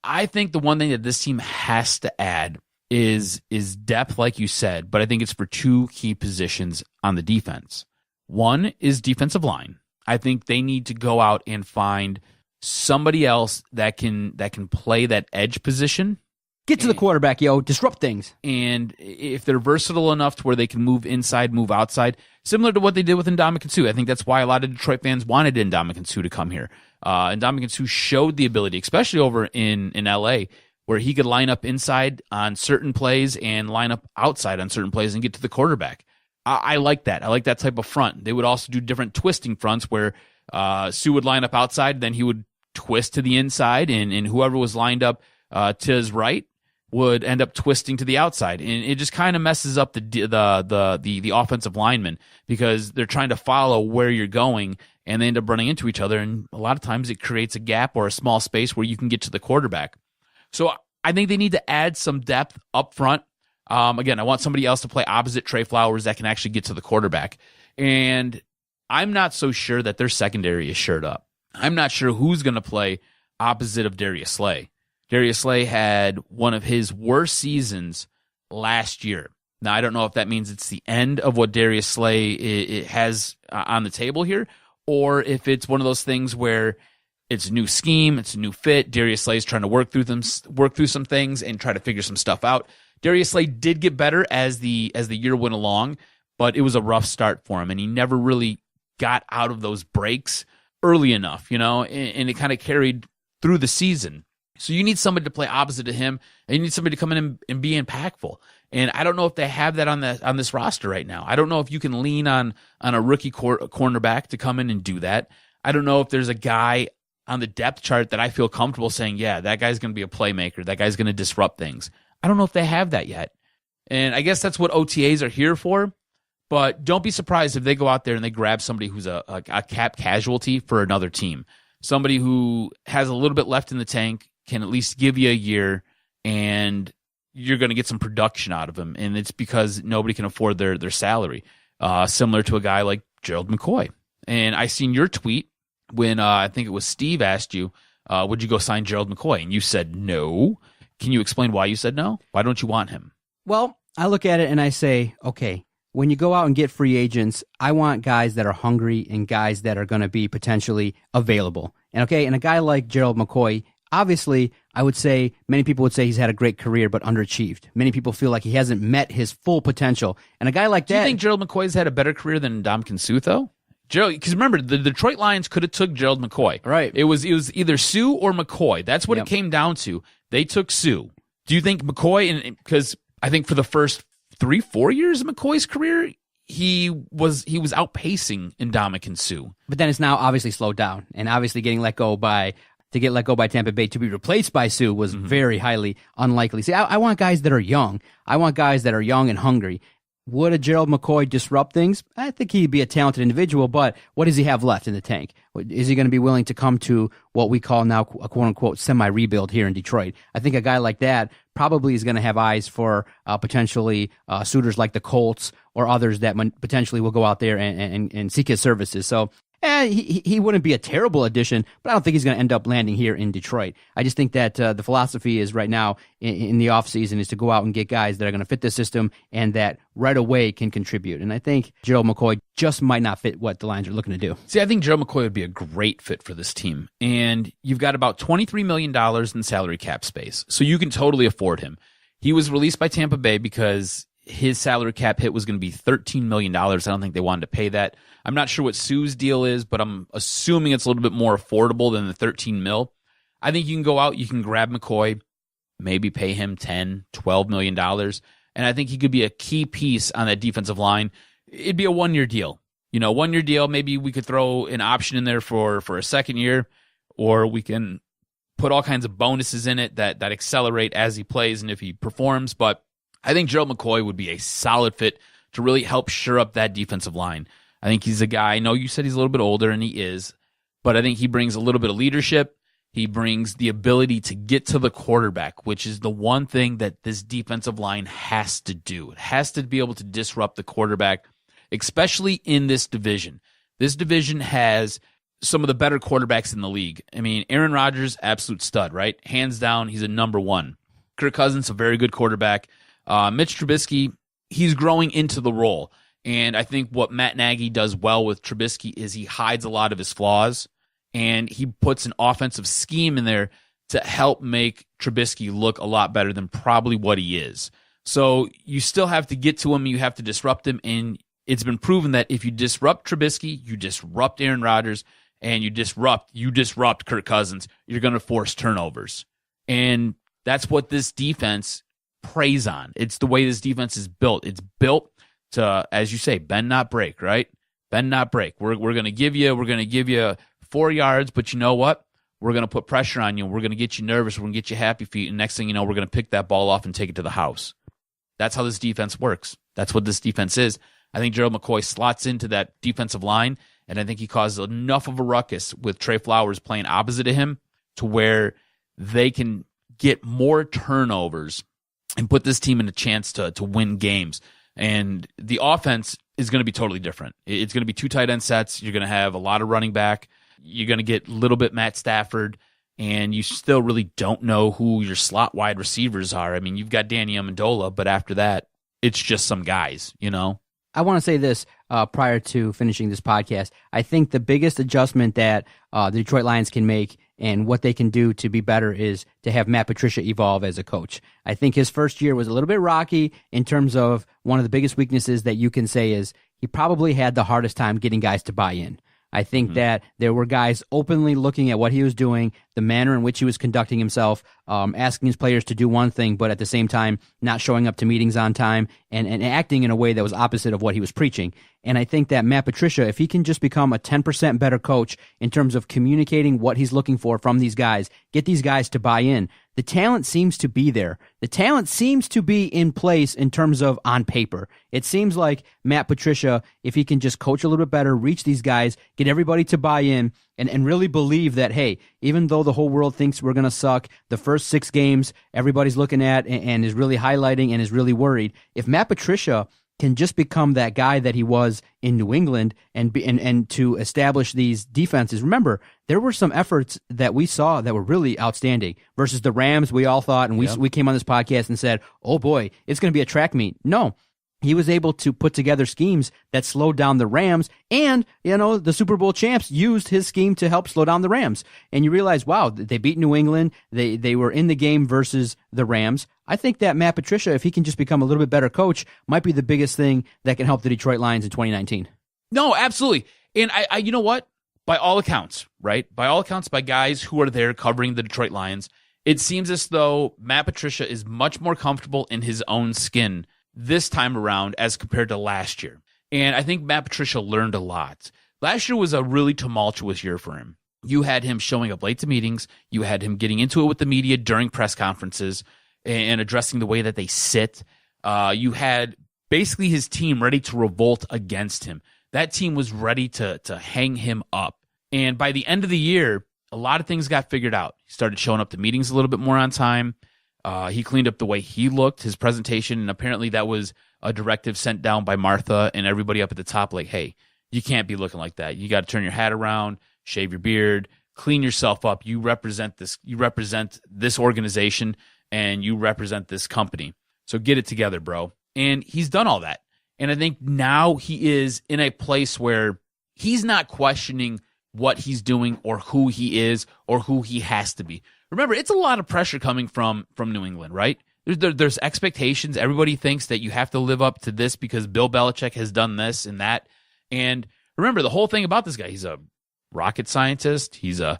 I think the one thing that this team has to add is depth, like you said, but I think it's for two key positions on the defense. One is defensive line. I think they need to go out and find somebody else that can play that edge position. Get to the quarterback, disrupt things. And if they're versatile enough to where they can move inside, move outside, similar to what they did with Ndamukong Suh. I think that's why a lot of Detroit fans wanted Ndamukong Suh to come here. Ndamukong Suh showed the ability, especially over in LA, where he could line up inside on certain plays and line up outside on certain plays and get to the quarterback. I like that. I like that type of front. They would also do different twisting fronts where Suh would line up outside, then he would twist to the inside, and whoever was lined up to his right would end up twisting to the outside, and it just kind of messes up the offensive linemen because they're trying to follow where you're going, and they end up running into each other, and a lot of times it creates a gap or a small space where you can get to the quarterback. So I think they need to add some depth up front. Again, I want somebody else to play opposite Trey Flowers that can actually get to the quarterback, and I'm not so sure that their secondary is shored up. I'm not sure who's going to play opposite of Darius Slay. Darius Slay had one of his worst seasons last year. Now, I don't know if that means it's the end of what Darius Slay it has on the table here, or if it's one of those things where it's a new scheme, it's a new fit. Darius Slay is trying to work through some things and try to figure some stuff out. Darius Slay did get better as the year went along, but it was a rough start for him, and he never really got out of those breaks early enough, and it kind of carried through the season. So you need somebody to play opposite of him, and you need somebody to come in and be impactful. And I don't know if they have that on this roster right now. I don't know if you can lean on a rookie cornerback to come in and do that. I don't know if there's a guy on the depth chart that I feel comfortable saying, yeah, that guy's going to be a playmaker. That guy's going to disrupt things. I don't know if they have that yet. And I guess that's what OTAs are here for. But don't be surprised if they go out there and they grab somebody who's a cap casualty for another team. Somebody who has a little bit left in the tank, can at least give you a year, and you're going to get some production out of him. And it's because nobody can afford their salary, similar to a guy like Gerald McCoy. And I seen your tweet when I think it was Steve asked you, would you go sign Gerald McCoy? And you said no. Can you explain why you said no? Why don't you want him? Well, I look at it and I say, okay, when you go out and get free agents, I want guys that are hungry and guys that are going to be potentially available. And a guy like Gerald McCoy, obviously, I would say many people would say he's had a great career but underachieved. Many people feel like he hasn't met his full potential. And a guy like that... Do you think Gerald McCoy's had a better career than Ndamukong Suh, though? Because remember, the Detroit Lions could have took Gerald McCoy. Right. It was either Suh or McCoy. That's what it came down to. They took Suh. Do you think McCoy... Because I think for the first 3-4 years of McCoy's career, he was outpacing Ndamukong Suh. But then it's now obviously slowed down, and obviously getting let go by Tampa Bay to be replaced by Suh was very highly unlikely. See, I want guys that are young. I want guys that are young and hungry. Would a Gerald McCoy disrupt things? I think he'd be a talented individual, but what does he have left in the tank? Is he going to be willing to come to what we call now a quote-unquote semi-rebuild here in Detroit? I think a guy like that probably is going to have eyes for potentially suitors like the Colts or others that potentially will go out there and seek his services. So he wouldn't be a terrible addition, but I don't think he's going to end up landing here in Detroit. I just think that the philosophy is right now in the offseason is to go out and get guys that are going to fit the system and that right away can contribute. And I think Gerald McCoy just might not fit what the Lions are looking to do. See, I think Gerald McCoy would be a great fit for this team. And you've got about $23 million in salary cap space, so you can totally afford him. He was released by Tampa Bay because his salary cap hit was going to be $13 million. I don't think they wanted to pay that. I'm not sure what Sue's deal is, but I'm assuming it's a little bit more affordable than the 13 mil. I think you can go out, you can grab McCoy, maybe pay him $10, $12 million, and I think he could be a key piece on that defensive line. It'd be a one-year deal. 1 year deal, maybe we could throw an option in there for a second year, or we can put all kinds of bonuses in it that accelerate as he plays and if he performs. But I think Gerald McCoy would be a solid fit to really help shore up that defensive line. I think he's a guy, I know you said he's a little bit older, and he is, but I think he brings a little bit of leadership. He brings the ability to get to the quarterback, which is the one thing that this defensive line has to do. It has to be able to disrupt the quarterback, especially in this division. This division has some of the better quarterbacks in the league. I mean, Aaron Rodgers, absolute stud, right? Hands down, he's a number one. Kirk Cousins, a very good quarterback. Mitch Trubisky, he's growing into the role. And I think what Matt Nagy does well with Trubisky is he hides a lot of his flaws, and he puts an offensive scheme in there to help make Trubisky look a lot better than probably what he is. So you still have to get to him, you have to disrupt him, and it's been proven that if you disrupt Trubisky, you disrupt Aaron Rodgers, and you disrupt Kirk Cousins, you're going to force turnovers. And that's what this defense preys on. It's the way this defense is built. It's built to, as you say, bend not break, right? Bend not break. We're going to give you 4 yards, but you know what? We're going to put pressure on you. We're going to get you nervous. We're going to get you happy feet, and next thing you know, we're going to pick that ball off and take it to the house. That's how this defense works. That's what this defense is. I think Gerald McCoy slots into that defensive line, and I think he causes enough of a ruckus with Trey Flowers playing opposite of him to where they can get more turnovers and put this team in a chance to win games. And the offense is going to be totally different. It's going to be 2 tight end sets. You're going to have a lot of running back. You're going to get a little bit Matt Stafford, and you still really don't know who your slot wide receivers are. I mean, you've got Danny Amendola, but after that, it's just some guys, I want to say this prior to finishing this podcast. I think the biggest adjustment that the Detroit Lions can make and what they can do to be better is to have Matt Patricia evolve as a coach. I think his first year was a little bit rocky in terms of one of the biggest weaknesses that you can say is he probably had the hardest time getting guys to buy in. I think that there were guys openly looking at what he was doing, the manner in which he was conducting himself, asking his players to do one thing, but at the same time not showing up to meetings on time and acting in a way that was opposite of what he was preaching. And I think that Matt Patricia, if he can just become a 10% better coach in terms of communicating what he's looking for from these guys, get these guys to buy in, the talent seems to be there. The talent seems to be in place in terms of on paper. It seems like Matt Patricia, if he can just coach a little bit better, reach these guys, get everybody to buy in, and really believe that, hey, even though the whole world thinks we're going to suck, the first 6 games everybody's looking at and is really highlighting and is really worried, if Matt Patricia can just become that guy that he was in New England and to establish these defenses. Remember, there were some efforts that we saw that were really outstanding versus the Rams. We all thought, and we came on this podcast and said, oh boy, it's going to be a track meet. No, he was able to put together schemes that slowed down the Rams, and the Super Bowl champs used his scheme to help slow down the Rams. And you realize, wow, they beat New England. They were in the game versus the Rams. I think that Matt Patricia, if he can just become a little bit better coach, might be the biggest thing that can help the Detroit Lions in 2019. No, absolutely. And I you know what? By all accounts, right? By all accounts, by guys who are there covering the Detroit Lions, it seems as though Matt Patricia is much more comfortable in his own skin this time around as compared to last year. And I think Matt Patricia learned a lot. Last year was a really tumultuous year for him. You had him showing up late to meetings. You had him getting into it with the media during press conferences and addressing the way that they sit. You had basically his team ready to revolt against him. That team was ready to hang him up. And by the end of the year, a lot of things got figured out. He started showing up to meetings a little bit more on time. He cleaned up the way he looked, his presentation, and apparently that was a directive sent down by Martha and everybody up at the top, like, hey, you can't be looking like that. You got to turn your hat around, shave your beard, clean yourself up. You represent this organization, and you represent this company. So get it together, bro. And he's done all that. And I think now he is in a place where he's not questioning what he's doing or who he is or who he has to be. Remember, it's a lot of pressure coming from New England, right? There's expectations. Everybody thinks that you have to live up to this because Bill Belichick has done this and that. And remember, the whole thing about this guy, he's a rocket scientist. He's a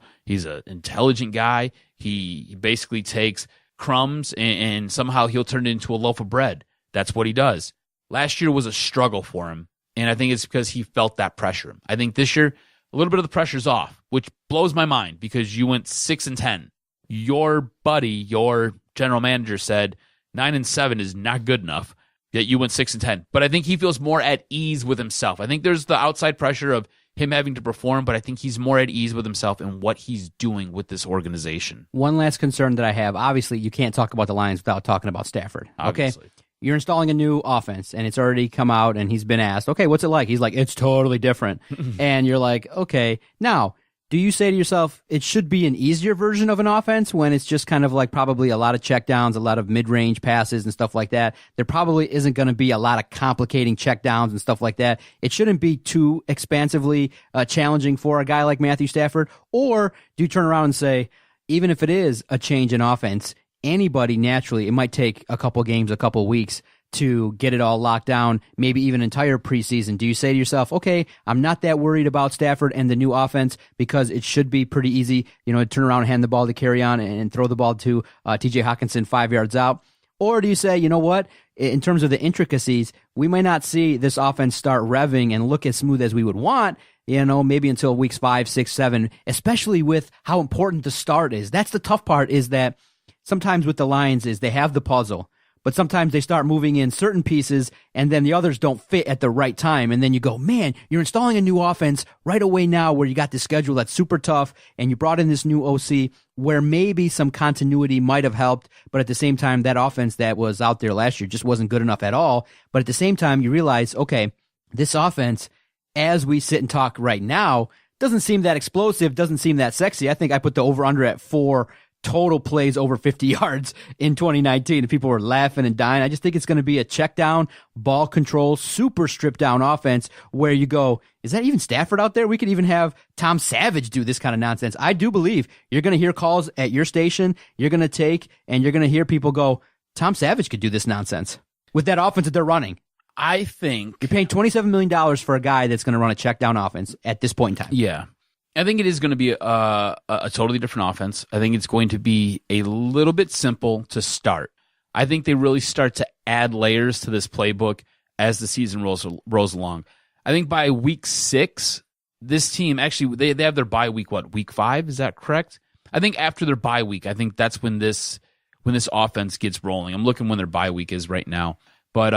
intelligent guy. He basically takes crumbs and somehow he'll turn it into a loaf of bread. That's what he does. Last year was a struggle for him, and I think it's because he felt that pressure. I think this year, a little bit of the pressure's off, which blows my mind because you went 6-10. Your buddy, your general manager said 9-7 is not good enough, yet you went 6-10. But I think he feels more at ease with himself. I think there's the outside pressure of him having to perform, but I think he's more at ease with himself and what he's doing with this organization. One last concern that I have, obviously, you can't talk about the Lions without talking about Stafford. Obviously. Okay? You're installing a new offense, and it's already come out, and he's been asked, okay, what's it like? He's like, it's totally different. And you're like, okay. Now, do you say to yourself, it should be an easier version of an offense when it's just kind of like probably a lot of checkdowns, a lot of mid-range passes and stuff like that? There probably isn't going to be a lot of complicating checkdowns and stuff like that. It shouldn't be too expansively challenging for a guy like Matthew Stafford. Or do you turn around and say, even if it is a change in offense, anybody naturally, it might take a couple games, a couple weeks to get it all locked down, maybe even entire preseason. Do you say to yourself, okay, I'm not that worried about Stafford and the new offense because it should be pretty easy, turn around and hand the ball to carry on and throw the ball to TJ Hawkinson 5 yards out? Or do you say, you know what, in terms of the intricacies, we might not see this offense start revving and look as smooth as we would want, maybe until weeks 5, 6, 7, especially with how important the start is. That's the tough part, is that sometimes with the Lions is they have the puzzle, but sometimes they start moving in certain pieces and then the others don't fit at the right time. And then you go, man, you're installing a new offense right away now where you got this schedule that's super tough and you brought in this new OC where maybe some continuity might have helped. But at the same time, that offense that was out there last year just wasn't good enough at all. But at the same time, you realize, okay, this offense, as we sit and talk right now, doesn't seem that explosive, doesn't seem that sexy. I think I put the over-under at 4 total plays over 50 yards in 2019, and people were laughing and dying. I just think it's going to be a check down, ball control, super stripped down offense where you go, is that even Stafford out there? We could even have Tom Savage do this kind of nonsense. I do believe you're going to hear calls at your station, you're going to take, and you're going to hear people go, Tom Savage could do this nonsense with that offense that they're running. I think you're paying $27 million for a guy that's going to run a check down offense at this point in time. Yeah. I think it is going to be a totally different offense. I think it's going to be a little bit simple to start. I think they really start to add layers to this playbook as the season rolls along. I think by week 6, this team actually they have their bye week. What, week 5? Is that correct? I think after their bye week, I think that's when this offense gets rolling. I'm looking when their bye week is right now, but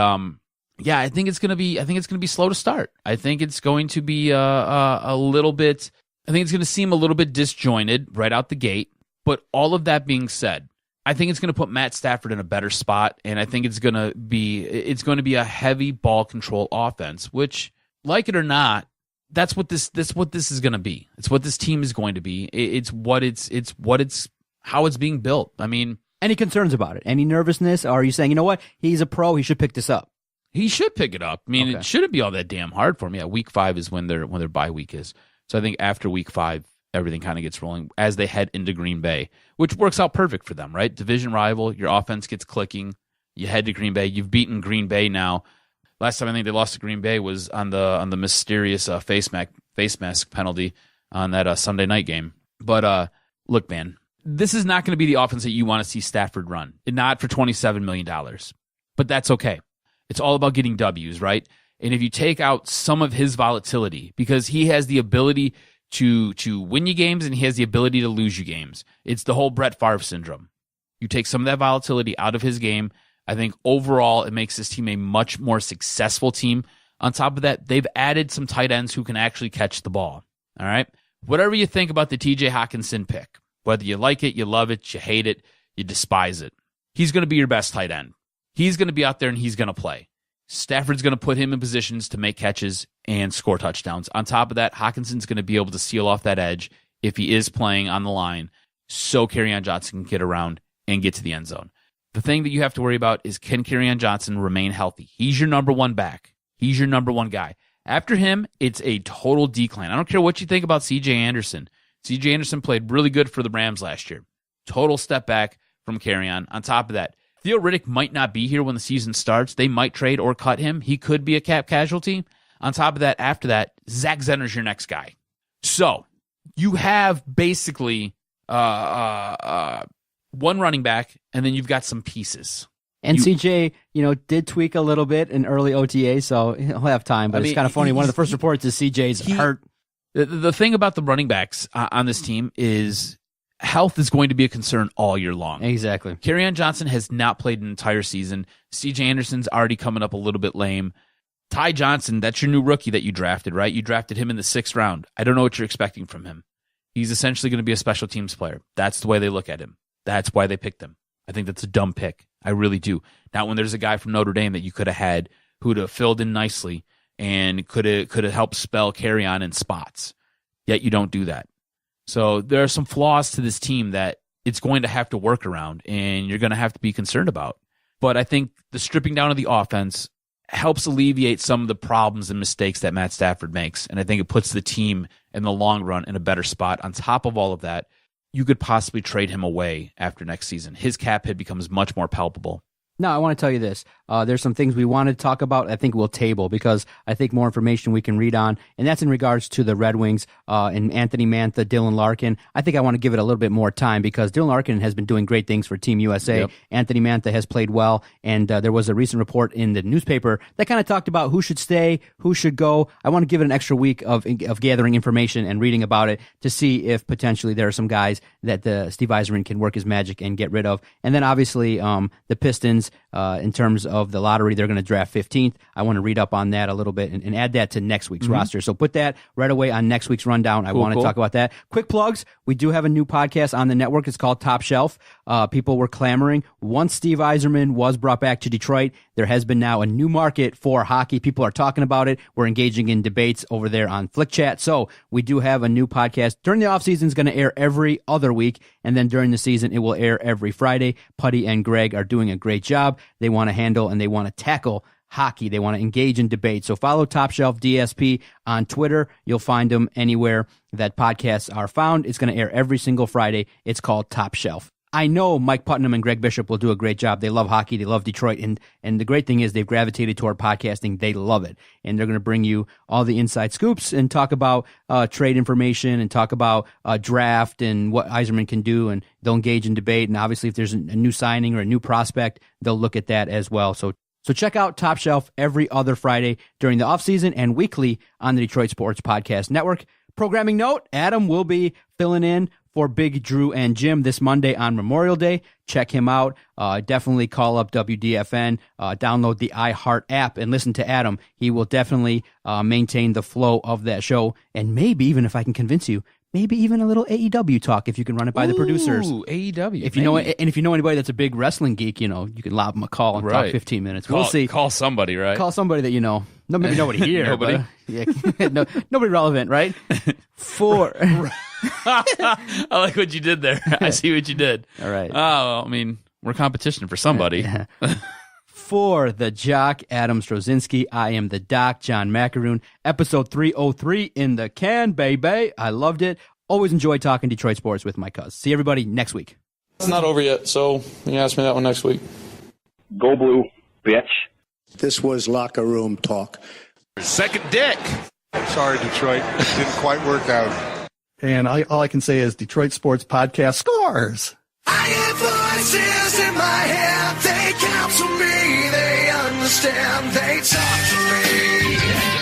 yeah, I think it's going to be slow to start. I think it's going to be a little bit. I think it's going to seem a little bit disjointed right out the gate, but all of that being said, I think it's going to put Matt Stafford in a better spot, and I think it's going to be a heavy ball control offense, which, like it or not, that's what this is going to be. It's what this team is going to be. It's how it's being built. I mean, any concerns about it? Any nervousness? Or are you saying, you know what, he's a pro, he should pick this up? He should pick it up. I mean, It shouldn't be all that damn hard for him. Yeah, week 5 is when their bye week is. So I think after week 5, everything kind of gets rolling as they head into Green Bay, which works out perfect for them, right? Division rival, your offense gets clicking. You head to Green Bay. You've beaten Green Bay now. Last time I think they lost to Green Bay was on the mysterious face mask penalty on that Sunday night game. But look, man, this is not going to be the offense that you want to see Stafford run. Not for $27 million. But that's okay. It's all about getting W's, right? And if you take out some of his volatility, because he has the ability to win you games and he has the ability to lose you games. It's the whole Brett Favre syndrome. You take some of that volatility out of his game, I think overall it makes this team a much more successful team. On top of that, they've added some tight ends who can actually catch the ball. All right? Whatever you think about the TJ Hawkinson pick, whether you like it, you love it, you hate it, you despise it, he's going to be your best tight end. He's going to be out there and he's going to play. Stafford's going to put him in positions to make catches and score touchdowns. On top of that, Hawkinson's going to be able to seal off that edge if he is playing on the line, so Kerryon Johnson can get around and get to the end zone. The thing that you have to worry about is, can Kerryon Johnson remain healthy? He's your number one back. He's your number one guy. After him, it's a total decline. I don't care what you think about C.J. Anderson. C.J. Anderson played really good for the Rams last year. Total step back from Kerryon. On top of that, Theo Riddick might not be here when the season starts. They might trade or cut him. He could be a cap casualty. On top of that, after that, Zach Zenner's your next guy. So you have basically one running back, and then you've got some pieces. And CJ, did tweak a little bit in early OTA, so he'll have time. But it's kind of funny. One of the first reports is CJ's hurt. The thing about the running backs on this team is health is going to be a concern all year long. Exactly. Kerryon Johnson has not played an entire season. C.J. Anderson's already coming up a little bit lame. Ty Johnson, that's your new rookie that you drafted, right? You drafted him in the 6th round. I don't know what you're expecting from him. He's essentially going to be a special teams player. That's the way they look at him. That's why they picked him. I think that's a dumb pick. I really do. Not when there's a guy from Notre Dame that you could have had who'd have filled in nicely and could have helped spell Kerryon in spots. Yet you don't do that. So there are some flaws to this team that it's going to have to work around and you're going to have to be concerned about. But I think the stripping down of the offense helps alleviate some of the problems and mistakes that Matt Stafford makes. And I think it puts the team in the long run in a better spot. On top of all of that, you could possibly trade him away after next season. His cap hit becomes much more palpable. No, I want to tell you this. There's some things we want to talk about. I think we'll table because I think more information we can read on, and that's in regards to the Red Wings and Anthony Mantha, Dylan Larkin. I think I want to give it a little bit more time because Dylan Larkin has been doing great things for Team USA. Yep. Anthony Mantha has played well, and there was a recent report in the newspaper that kind of talked about who should stay, who should go. I want to give it an extra week of gathering information and reading about it to see if potentially there are some guys that Steve Yzerman can work his magic and get rid of. And then obviously the Pistons, in terms of the lottery, they're going to draft 15th. I want to read up on that a little bit and add that to next week's roster. So put that right away on next week's rundown. I want to talk about that. Quick plugs. We do have a new podcast on the network. It's called Top Shelf. People were clamoring. Once Steve Yzerman was brought back to Detroit, there has been now a new market for hockey. People are talking about it. We're engaging in debates over there on Flick Chat. So we do have a new podcast. During the offseason, it's going to air every other week. And then during the season, it will air every Friday. Putty and Greg are doing a great job. They want to handle and they want to tackle hockey. They want to engage in debate. So follow Top Shelf DSP on Twitter. You'll find them anywhere that podcasts are found. It's going to air every single Friday. It's called Top Shelf. I know Mike Putnam and Greg Bishop will do a great job. They love hockey. They love Detroit. And the great thing is they've gravitated toward podcasting. They love it. And they're going to bring you all the inside scoops and talk about trade information and talk about draft and what Yzerman can do. And they'll engage in debate. And obviously, if there's a new signing or a new prospect, they'll look at that as well. So check out Top Shelf every other Friday during the offseason and weekly on the Detroit Sports Podcast Network. Programming note, Adam will be filling in for Big Drew and Jim this Monday on Memorial Day. Check him out. Definitely call up WDFN, download the iHeart app, and listen to Adam. He will definitely maintain the flow of that show. And maybe even, if I can convince you, maybe even a little AEW talk if you can run it by the producers. AEW. If you know, and if you know anybody that's a big wrestling geek, you can lob them a call and talk 15 minutes. We'll see. Call somebody, right? Call somebody that you know. No, maybe nobody here. Nobody. Nobody relevant, right? I like what you did there. I see what you did. All right. Oh, I mean, we're competition for somebody. For the Jock, Adam Strozinski, I am the Doc, John Macaroon. Episode 303 in the can, baby. I loved it. Always enjoy talking Detroit sports with my cuz. See everybody next week. It's not over yet, so you can ask me that one next week. Go Blue, bitch. This was locker room talk. Second dick. Sorry, Detroit. It didn't quite work out. And all I can say is Detroit Sports Podcast scores. I have voices in my head. They counsel me. They understand. understand, they talk to me.